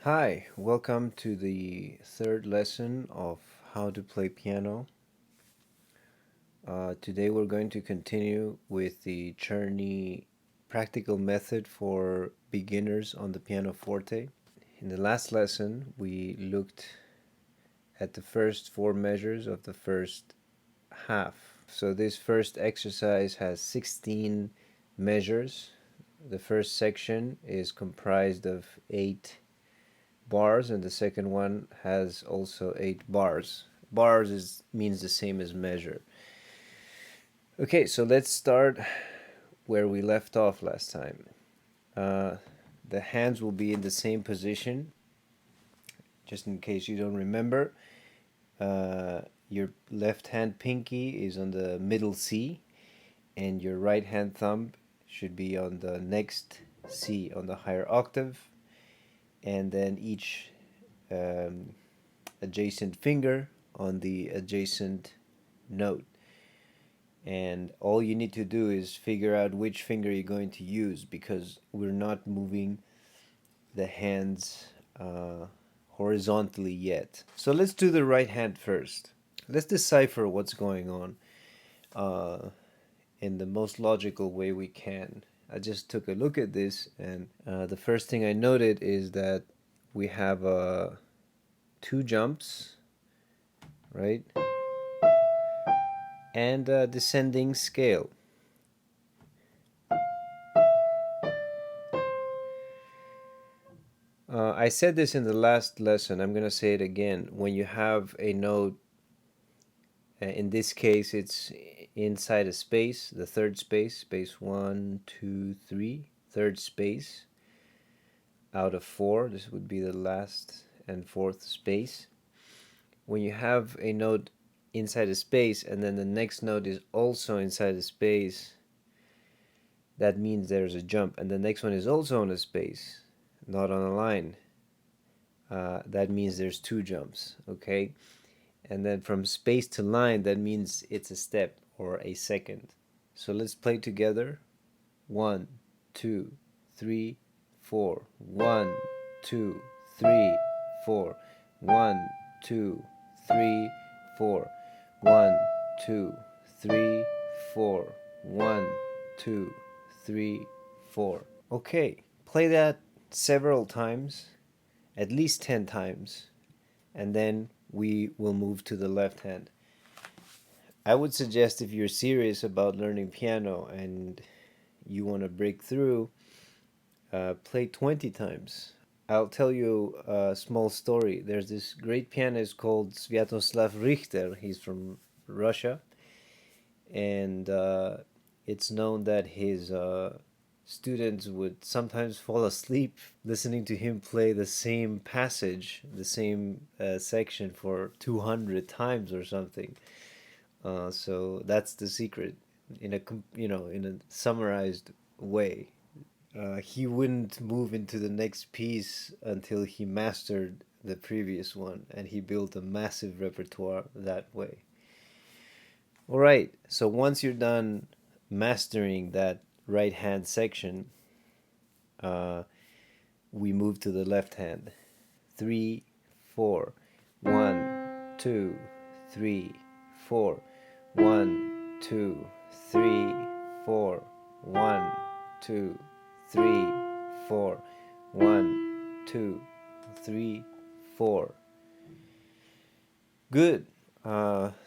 Hi, welcome to the third lesson of how to play piano. Today we're going to continue with the Czerny practical method for beginners on the pianoforte. In the last lesson, we looked at the first four measures of the first half. So this first exercise has 16 measures. The first section is comprised of 8 bars, and the second one has also 8 bars. Bars means the same as measure. Okay, so let's start where we left off last time. The hands will be in the same position, just in case you don't remember. Your left hand pinky is on the middle C, and your right hand thumb should be on the next C, on the higher octave, and then each adjacent finger on the adjacent note. And all you need to do is figure out which finger you're going to use, because we're not moving the hands horizontally yet. So let's do the right hand first. Let's decipher what's going on in the most logical way we can. I just took a look at this, and the first thing I noted is that we have two jumps, right? And a descending scale. I said this in the last lesson. I'm going to say it again. When you have a note, in this case, it's inside a space, the third space, space 1, 2, 3, third space out of 4. This would be the last and fourth space. When you have a note inside a space and then the next note is also inside a space, that means there's a jump. And the next one is also on a space, not on a line. That means there's two jumps, okay? And then from space to line, that means it's a step or a second. So let's play together. 1, 2, 3, 4. 1, 2, 3, 4. 1, 2, 3, 4. 1, 2, 3, 4. 1, 2, 3, 4. Okay, play that several times, at least 10 times, and then we will move to the left hand. I would suggest, if you're serious about learning piano and you want to break through, play 20 times. I'll tell you a small story. There's this great pianist called Sviatoslav Richter. He's from Russia, and it's known that his students would sometimes fall asleep listening to him play the same passage, the same section for 200 times or something. So that's the secret, in a summarized way. He wouldn't move into the next piece until he mastered the previous one, and he built a massive repertoire that way. All right, so once you're done mastering that right hand section, we move to the left hand. 3, 4. 1, 2, 3, 4. 1, 2, 3, 4. 1, 2, 3, 4. 1, 2, 3, 4. Good.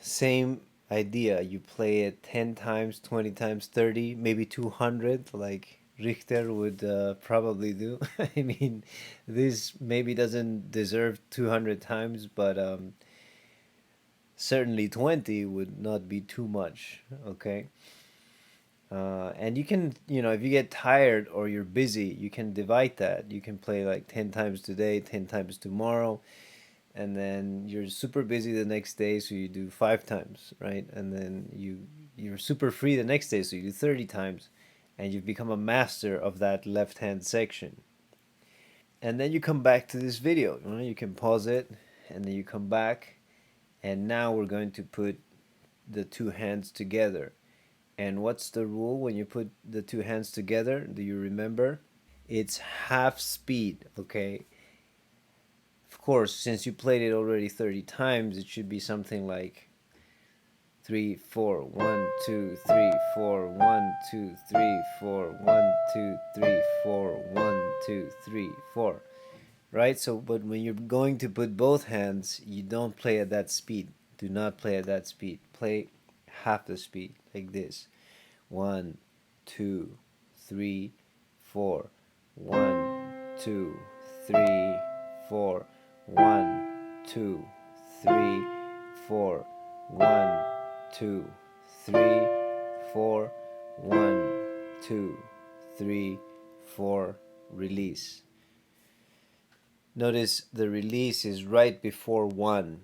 Same idea. You play it 10 times, 20 times, 30, maybe 200, like Richter would probably do. I mean, this maybe doesn't deserve 200 times, but certainly 20 would not be too much, okay? And you can, if you get tired or you're busy, you can divide that. You can play like 10 times today, 10 times tomorrow, and then you're super busy the next day, so you do 5 times, right? And then you're super free the next day, so you do 30 times, and you've become a master of that left hand section. And then you come back to this video. You can pause it, and then you come back, and now we're going to put the two hands together. And what's the rule when you put the two hands together? Do you remember? It's half speed, okay? Of course, since you played it already 30 times, it should be something like 3, 4, 1, 2, 3, 4, 1, 2, 3, 4, 1, 2, 3, 4, 1, 2, 3, 4. Right? So, but when you're going to put both hands, you don't play at that speed. Do not play at that speed. Play half the speed, like this. 1, 2, 3, 4. 1, 2, 3, 4. 1, 2, 3, 4. 1, 2, 3, 4. 1, 2, 3, 4. Release. Notice the release is right before 1,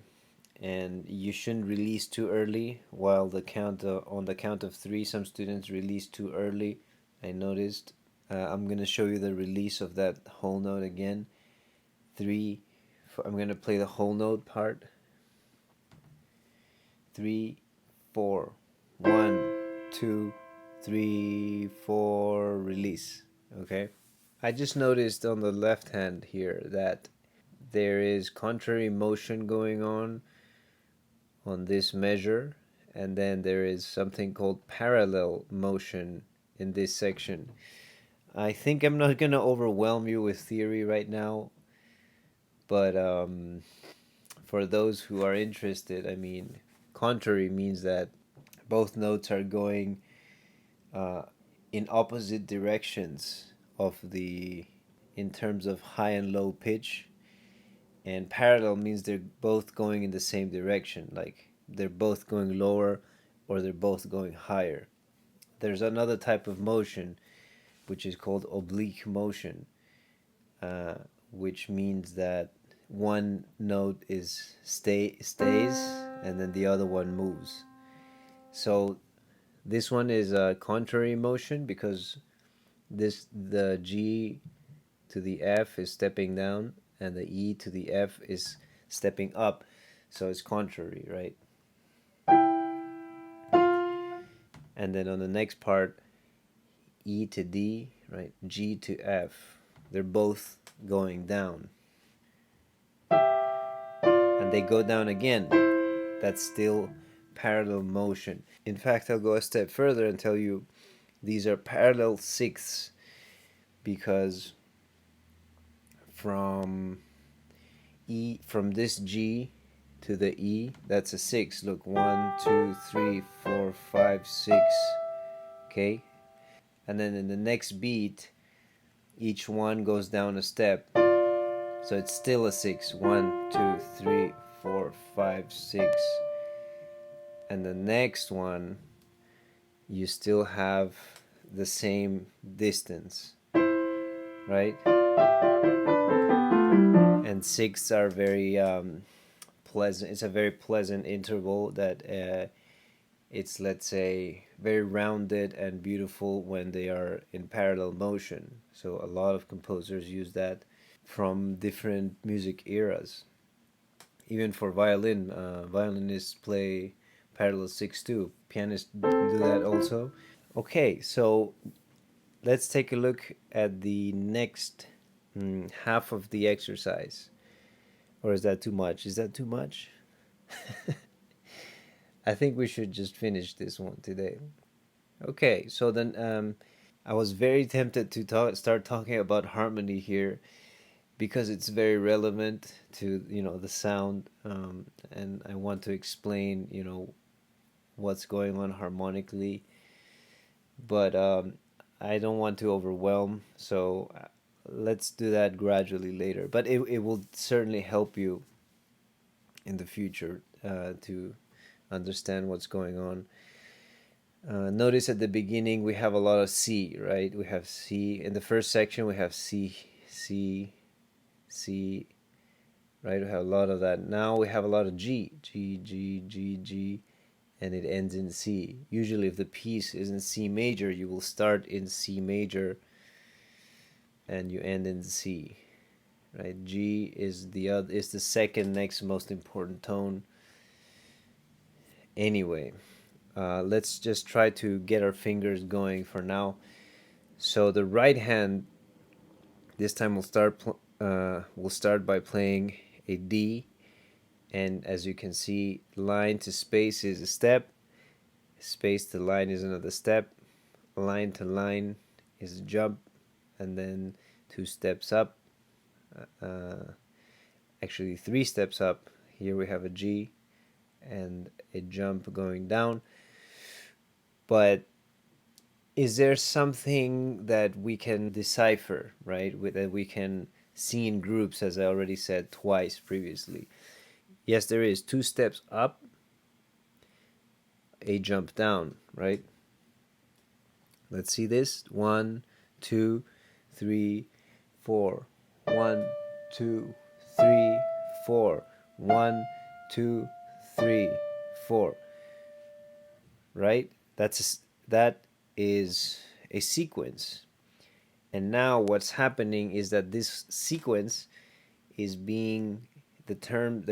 and you shouldn't release too early. While on the count of 3, some students release too early. I noticed. I'm gonna show you the release of that whole note again. 3. I'm gonna play the whole note part. 3, 4. 1, 2, 3, 4. Release. Okay. I just noticed on the left hand here that there is contrary motion going on this measure, and then there is something called parallel motion in this section. I think I'm not going to overwhelm you with theory right now, but for those who are interested, I mean, contrary means that both notes are going in opposite directions of in terms of high and low pitch, and parallel means they're both going in the same direction, like they're both going lower or they're both going higher. There's another type of motion which is called oblique motion, which means that one note stays and then the other one moves. So this one is a contrary motion because the G to the F is stepping down and the E to the F is stepping up, so it's contrary, right? And then on the next part, E to D, right? G to F, they're both going down. And they go down again. That's still parallel motion. In fact, I'll go a step further and tell you these are parallel sixths, because from this G to the E, that's a 6. Look, 1, 2, 3, 4, 5, 6. Okay? And then in the next beat, each one goes down a step. So it's still a 6. 1, 2, 3, 4, 5, 6. And the next one, you still have the same distance, right? And 6 are very pleasant. It's a very pleasant interval that it's, let's say, very rounded and beautiful when they are in parallel motion. So a lot of composers use that from different music eras. Even for violin, violinists play parallel 6 too. Pianists do that also. Okay, so let's take a look at the next half of the exercise. Or is that too much? Is that too much? I think we should just finish this one today. Okay, so then I was very tempted to start talking about harmony here because it's very relevant to the sound, and I want to explain what's going on harmonically, but I don't want to overwhelm, so let's do that gradually later. But it will certainly help you in the future to understand what's going on. Notice at the beginning we have a lot of C, right? We have C. In the first section we have C, C, C, right? We have a lot of that. Now we have a lot of G, G, G, G, G, and it ends in C. Usually if the piece is in C major, you will start in C major and you end in C, right? G is the second next most important tone. Anyway, let's just try to get our fingers going for now. So the right hand, this time we'll start by playing a D, and as you can see, line to space is a step, space to line is another step, line to line is a jump, and then 2 steps up, actually 3 steps up. Here we have a G and a jump going down. But is there something that we can decipher, right? That we can see in groups, as I already said twice previously? Yes, there is. 2 steps up, a jump down, right? Let's see this. 1, 2, 3, 4. 1, 2, 3, 4. 1, 2, 3, 4. Right? That is a sequence. And now what's happening is that this sequence is being, the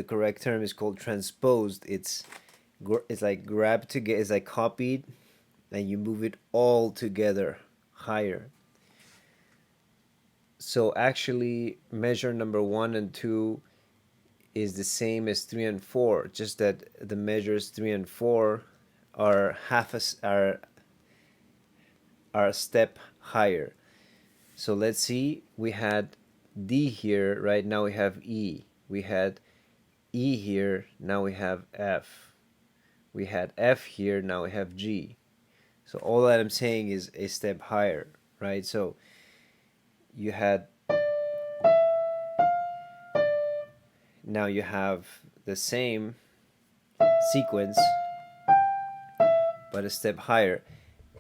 correct term is called transposed. It's like grabbed together, it's like copied, and you move it all together higher. So actually measure number 1 and 2 is the same as 3 and 4, just that the measures 3 and 4 are a step higher. So let's see, we had D here, right? Now we have E. We had E here, now we have F. We had F here, now we have G. So all that I'm saying is a step higher, right? So you had, now you have the same sequence, but a step higher.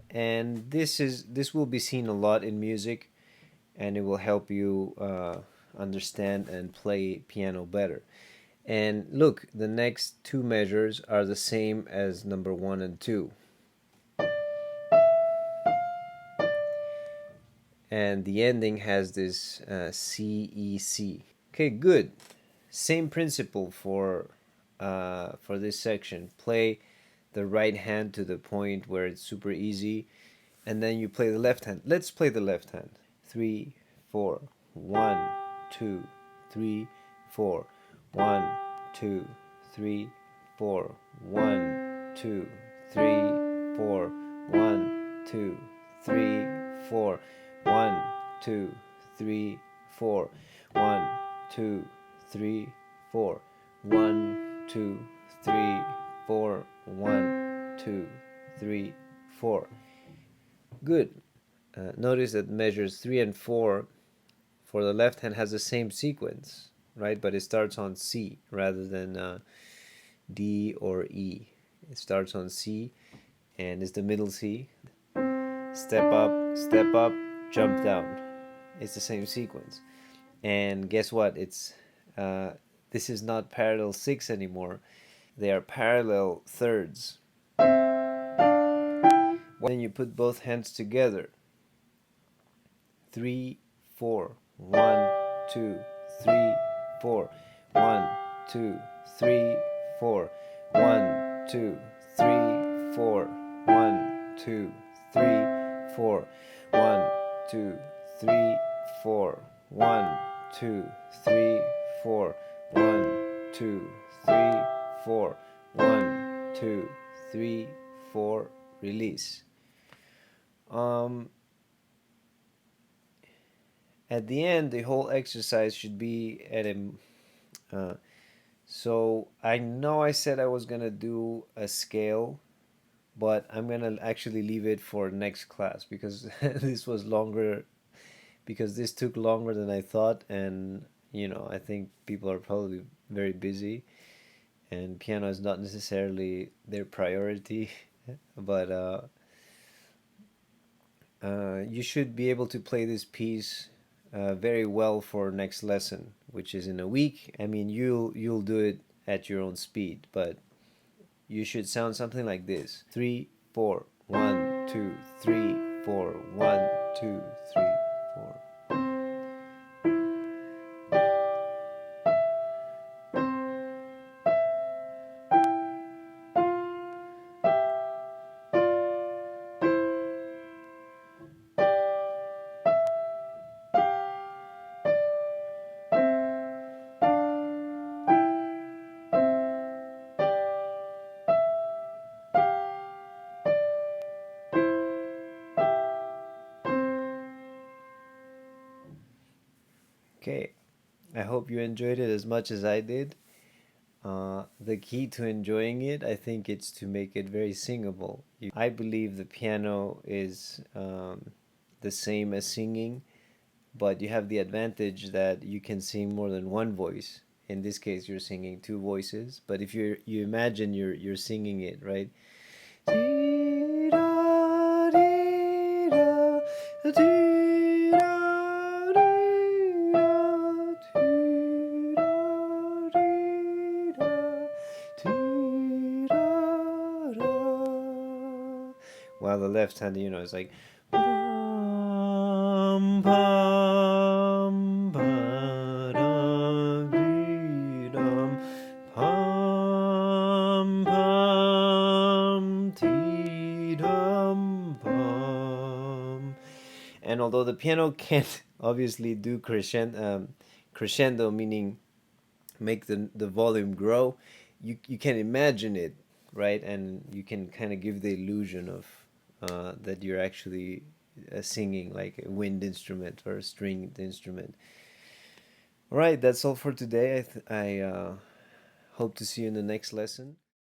And this will be seen a lot in music, and it will help you understand and play piano better. And look, the next 2 measures are the same as number 1 and 2. And the ending has this C, E, C. Okay, good. Same principle for this section. Play the right hand to the point where it's super easy, and then you play the left hand. Let's play the left hand. 3, 4. 1, 2, 3, 4. 1, 2, 3, 4. 1, 2, 3, 4. 1, 2, 3, 4. 1, 2, 3, 4. 1, 2, 3, 4. 1, 2, 3, 4. 1, 2, 3, 4. Good. Notice that measures 3 and 4 for the left hand has the same sequence, right? But it starts on C rather than D or E. It starts on C and it's the middle C. Step up, jump down. It's the same sequence. And guess what? It's this is not parallel 6 anymore. They are parallel thirds. When you put both hands together, 3, 4, 1, 2, 3, 4, 1, 2, 3, 4, 1, 2, 3, 4, 1, 2, 3, 4, 1, 2, 3, 4, 1, 2, 3, 4, 1, 2, 3, 4, 1, 2, 3, 4, release. At the end, the whole exercise should be at a so I know I said I was gonna do a scale, but I'm gonna actually leave it for next class because this was longer, because this took longer than I thought, and I think people are probably very busy and piano is not necessarily their priority. But you should be able to play this piece very well for next lesson, which is in a week. I mean, you'll do it at your own speed, but you should sound something like this: 3, 4, 1, 2, 3, 4, 1, 2, 3, 4. Okay, I hope you enjoyed it as much as I did. The key to enjoying it, I think, it's to make it very singable. I believe the piano is the same as singing, but you have the advantage that you can sing more than one voice. In this case, you're singing two voices, but if you imagine you're singing it, right? While the left hand, is like bum, bum, ba-dum, dee-dum, pum, pum, dee-dum, pum. And although the piano can't obviously do crescendo, meaning make the volume grow, you can imagine it, right? And you can kind of give the illusion of that you're actually singing like a wind instrument or a stringed instrument. All right, that's all for today. I hope to see you in the next lesson.